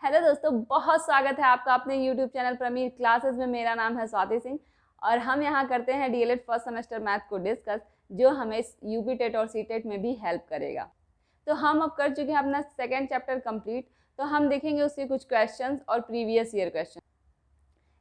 Hello दोस्तों, बहुत स्वागत है आपका अपने यूट्यूब चैनल प्रमीर क्लासेस में। मेरा नाम है स्वाति सिंह और हम यहाँ करते हैं डीएलएड फर्स्ट सेमेस्टर मैथ को डिस्कस, जो हमें यूपी टेट और सीटेट में भी हेल्प करेगा। तो हम अब कर चुके हैं अपना सेकेंड चैप्टर कंप्लीट। तो हम देखेंगे उसके कुछ क्वेश्चंस और प्रीवियस ईयर क्वेश्चन।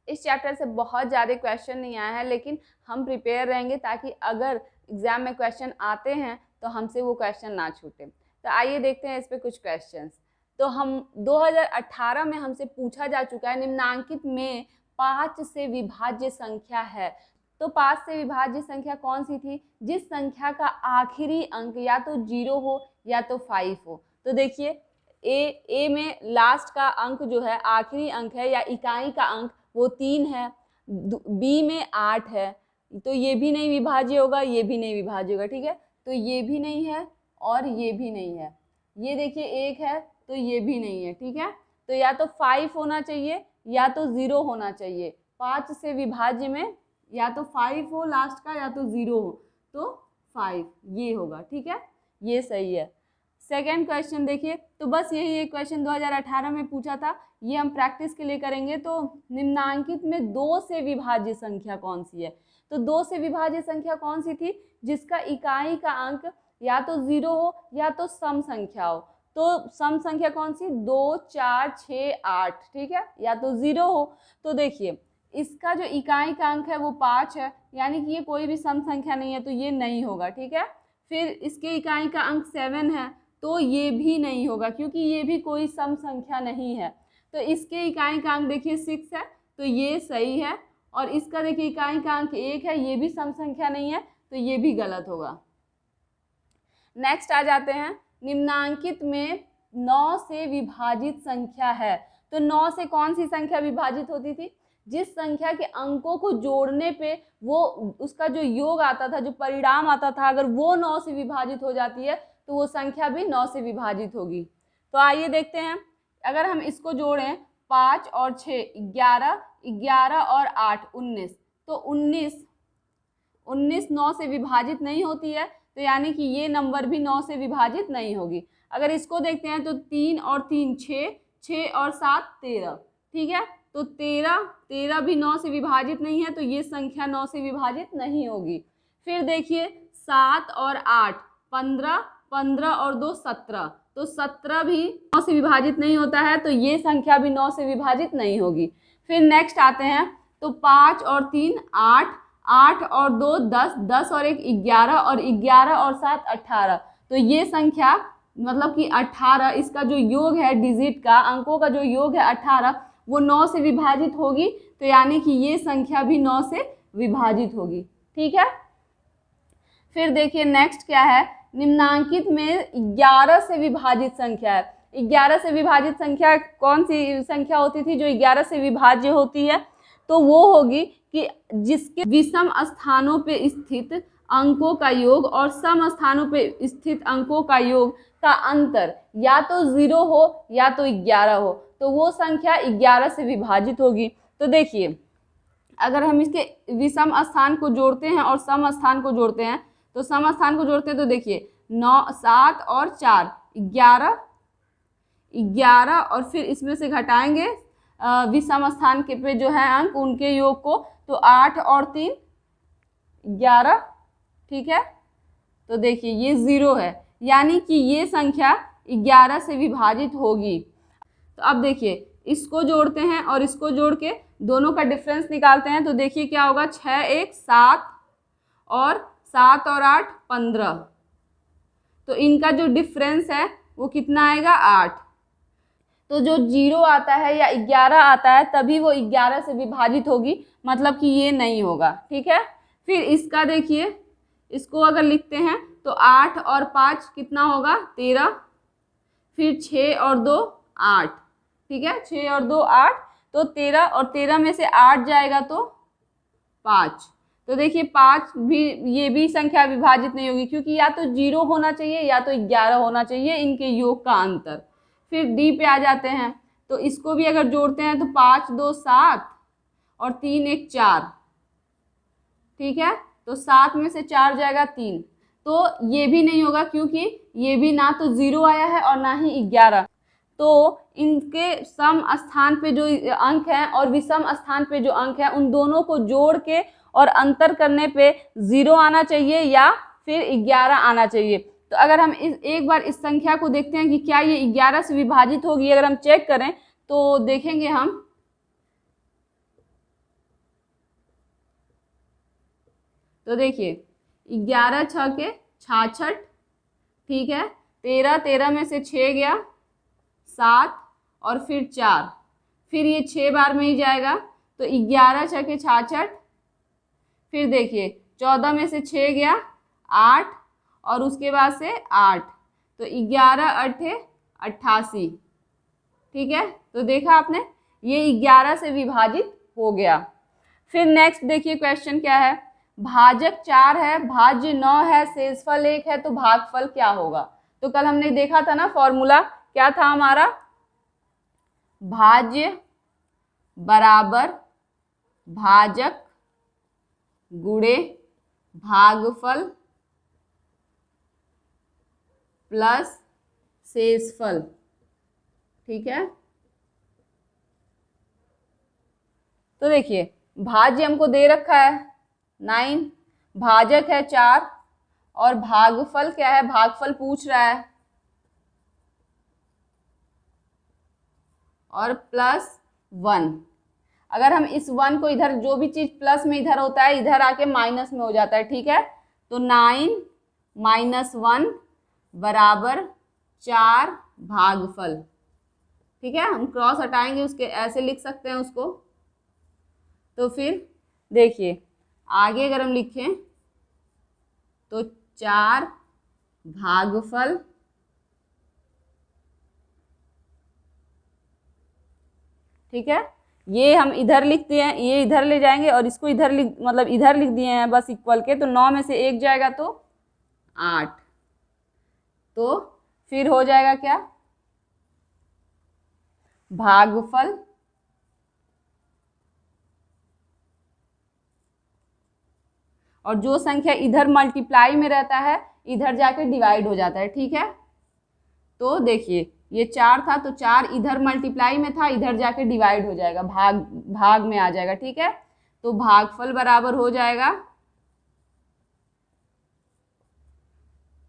इस चैप्टर से बहुत ज़्यादा क्वेश्चन नहीं आया है, लेकिन हम प्रिपेयर रहेंगे ताकि अगर एग्जाम में क्वेश्चन आते हैं तो हमसे वो क्वेश्चन ना छूटे। तो आइए देखते हैं इस पर कुछ क्वेश्चंस। तो हम 2018 में हमसे पूछा जा चुका है, निम्नांकित में 5 से विभाज्य संख्या है। तो 5 से विभाज्य संख्या कौन सी थी? जिस संख्या का आखिरी अंक या तो 0 हो या तो 5 हो। तो देखिए ए में लास्ट का अंक जो है, आखिरी अंक है या इकाई का अंक, वो 3 है। बी में 8 है, तो ये भी नहीं विभाज्य होगा, ये भी नहीं विभाज्य होगा। ठीक है, तो ये भी नहीं है और ये भी नहीं है। ये देखिए 1 है तो ये भी नहीं है। ठीक है, तो या तो 5 होना चाहिए या तो 0 होना चाहिए। 5 से विभाज्य में या तो 5 हो लास्ट का या तो 0 हो, तो 5 ये होगा। ठीक है, ये सही है। सेकेंड क्वेश्चन देखिए, तो बस यही एक क्वेश्चन 2018 में पूछा था, ये हम प्रैक्टिस के लिए करेंगे। तो निम्नांकित में 2 से विभाज्य संख्या कौन सी है? तो 2 से विभाज्य संख्या कौन सी थी? जिसका इकाई का अंक या तो 0 हो या तो सम संख्या हो। तो सम संख्या कौन सी? 2, 4, 6, 8। ठीक है, या तो 0 हो। तो देखिए इसका जो इकाई का अंक है वो 5 है, यानी कि ये कोई भी सम संख्या नहीं है, तो ये नहीं होगा। ठीक है, फिर इसके इकाई का अंक 7 है, तो ये भी नहीं होगा क्योंकि ये भी कोई सम संख्या नहीं है। तो इसके इकाई का अंक देखिए 6 है, तो ये सही है। और इसका देखिए इकाई का अंक 1 है, ये भी सम संख्या नहीं है, तो ये भी गलत होगा। नेक्स्ट आ जाते हैं, निम्नांकित में 9 से विभाजित संख्या है। तो 9 से कौन सी संख्या विभाजित होती थी? जिस संख्या के अंकों को जोड़ने पे वो उसका जो योग आता था, जो परिणाम आता था, अगर वो 9 से विभाजित हो जाती है तो वो संख्या भी 9 से विभाजित होगी। तो आइए देखते हैं, अगर हम इसको जोड़ें 5 और 6 11, 11 और 8 19, तो 19 9 से विभाजित नहीं होती है, तो यानी कि ये नंबर भी 9 से विभाजित नहीं होगी। अगर इसको देखते हैं तो 3 और 3 6, 6 और 7 13। ठीक है, तो 13 भी 9 से विभाजित नहीं है, तो ये संख्या 9 से विभाजित नहीं होगी। फिर देखिए 7 और 8 15, 15 और 2 17, तो 17 भी 9 से विभाजित नहीं होता है, तो ये संख्या भी 9 से विभाजित नहीं होगी। फिर नेक्स्ट आते हैं, तो 5 और 3 8, 8 और 2 10, 10 और 1 11 और 11 और 7 18, तो ये संख्या मतलब कि 18, इसका जो योग है डिजिट का, अंकों का जो योग है 18, वो 9 से विभाजित होगी, तो यानी कि ये संख्या भी 9 से विभाजित होगी। ठीक है, फिर देखिए नेक्स्ट क्या है, निम्नांकित में 11 से विभाजित संख्या है। 11 से विभाजित संख्या कौन सी संख्या होती थी जो 11 से विभाज्य होती है? तो वो होगी कि जिसके विषम स्थानों पे स्थित अंकों का योग और सम स्थानों पे स्थित अंकों का योग का अंतर या तो 0 हो या तो 11 हो, तो वो संख्या 11 से विभाजित होगी। तो देखिए अगर हम इसके विषम स्थान को जोड़ते हैं और सम स्थान को जोड़ते हैं, तो सम स्थान को जोड़ते हैं तो देखिए 9 7 और 4 11, 11 और फिर इसमें से घटाएंगे विषम स्थान के पे जो है अंक, उनके योग को, तो 8 और 3 11। ठीक है, तो देखिए ये 0 है, यानी कि ये संख्या 11 से विभाजित होगी। तो अब देखिए इसको जोड़ते हैं और इसको जोड़ के दोनों का डिफरेंस निकालते हैं, तो देखिए क्या होगा, 6 1 7 और 7 और 8 15, तो इनका जो डिफरेंस है वो कितना आएगा 8। तो जो 0 आता है या 11 आता है तभी वो 11 से विभाजित होगी, मतलब कि ये नहीं होगा। ठीक है, फिर इसका देखिए, इसको अगर लिखते हैं तो 8 और 5 कितना होगा 13, फिर 6 और 2 8। ठीक है, 6 और 2 8, तो 13 और 13 में से 8 जाएगा तो 5। तो देखिए 5 भी, ये भी संख्या विभाजित नहीं होगी क्योंकि या तो 0 होना चाहिए या तो 11 होना चाहिए, इनके योग का अंतर। फिर डी पे आ जाते हैं, तो इसको भी अगर जोड़ते हैं तो 5 2 7 और 3 1 4। ठीक है, तो 7 में से 4 जाएगा 3, तो ये भी नहीं होगा क्योंकि ये भी ना तो 0 आया है और ना ही 11। तो इनके सम स्थान पे जो अंक हैं और विषम स्थान पे जो अंक हैं उन दोनों को जोड़ के और अंतर करने पे 0 आना चाहिए या फिर 11 आना चाहिए। तो अगर हम एक बार इस संख्या को देखते हैं कि क्या ये 11 से विभाजित होगी, अगर हम चेक करें तो देखेंगे हम, तो देखिए 11 6 के 66, ठीक है, 13 में से 6 गया 7 और फिर 4, फिर ये 6 बार में ही जाएगा तो 11 6 के 66, फिर देखिए 14 में से 6 गया 8 और उसके बाद से 8, तो 11 8 88, ठीक है। तो देखा आपने, ये 11 से विभाजित हो गया। फिर नेक्स्ट देखिए क्वेश्चन क्या है, भाजक 4 है, भाज्य 9 है, शेषफल 1 है, तो भागफल क्या होगा। तो कल हमने देखा था ना फॉर्मूला, क्या था हमारा, भाज्य बराबर भाजक गुणे भागफल प्लस शेषफल, ठीक है। तो देखिए भाज्य हमको दे रखा है 9, भाजक है 4 और भागफल क्या है, भागफल पूछ रहा है और प्लस 1। अगर हम इस 1 को इधर, जो भी चीज प्लस में इधर होता है इधर आके माइनस में हो जाता है, ठीक है। तो 9 - 1 बराबर 4 भागफल, ठीक है। हम क्रॉस हटाएंगे उसके, ऐसे लिख सकते हैं उसको। तो फिर देखिए आगे अगर हम लिखें तो 4 भागफल ठीक है, ये हम इधर लिखते हैं, ये इधर ले जाएंगे और इसको इधर लिख, मतलब इधर लिख दिए हैं बस इक्वल के, तो 9 में से 1 जाएगा तो 8, तो फिर हो जाएगा क्या, भागफल और जो संख्या इधर मल्टीप्लाई में रहता है इधर जाके डिवाइड हो जाता है, ठीक है। तो देखिए ये 4 था तो 4 इधर मल्टीप्लाई में था, इधर जाके डिवाइड हो जाएगा, भाग में आ जाएगा, ठीक है। तो भागफल बराबर हो जाएगा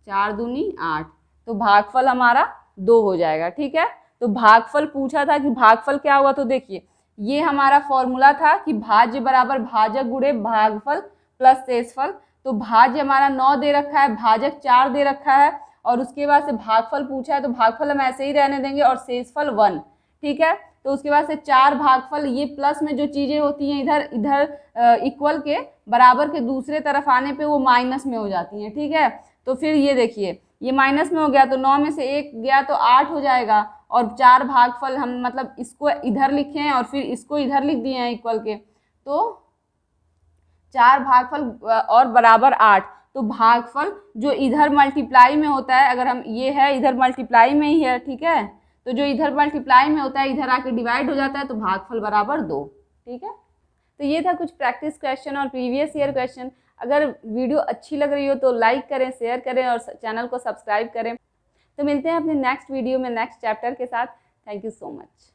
4 दूनी 8, तो भागफल हमारा 2 हो जाएगा, ठीक है। तो भागफल पूछा था कि भागफल क्या होगा, तो देखिए ये हमारा फॉर्मूला था कि भाज्य बराबर भाजक गुणे भागफल प्लस शेषफल। तो भाज्य हमारा 9 दे रखा है, भाजक 4 दे रखा है और उसके बाद से भागफल पूछा है, तो भागफल हम ऐसे ही रहने देंगे और शेषफल 1, ठीक है। तो उसके बाद से 4 भागफल, ये प्लस में जो चीज़ें होती हैं इधर इधर इक्वल के बराबर के दूसरे तरफ आने पे वो माइनस में हो जाती हैं, ठीक है। तो फिर ये देखिए ये माइनस में हो गया तो 9 में से 1 गया तो 8 हो जाएगा और 4 भागफल हम मतलब इसको इधर लिखे हैं और फिर इसको इधर लिख दिए हैं इक्वल के, तो 4 भागफल और बराबर 8, तो भागफल जो इधर मल्टीप्लाई में होता है, अगर हम ये है इधर मल्टीप्लाई में ही है, ठीक है, तो जो इधर मल्टीप्लाई में होता है इधर आके डिवाइड हो जाता है, तो भागफल बराबर 2, ठीक है। तो ये था कुछ प्रैक्टिस क्वेश्चन और प्रीवियस ईयर क्वेश्चन। अगर वीडियो अच्छी लग रही हो तो लाइक करें, शेयर करें और चैनल को सब्सक्राइब करें। तो मिलते हैं अपने नेक्स्ट वीडियो में नेक्स्ट चैप्टर के साथ। Thank you so much.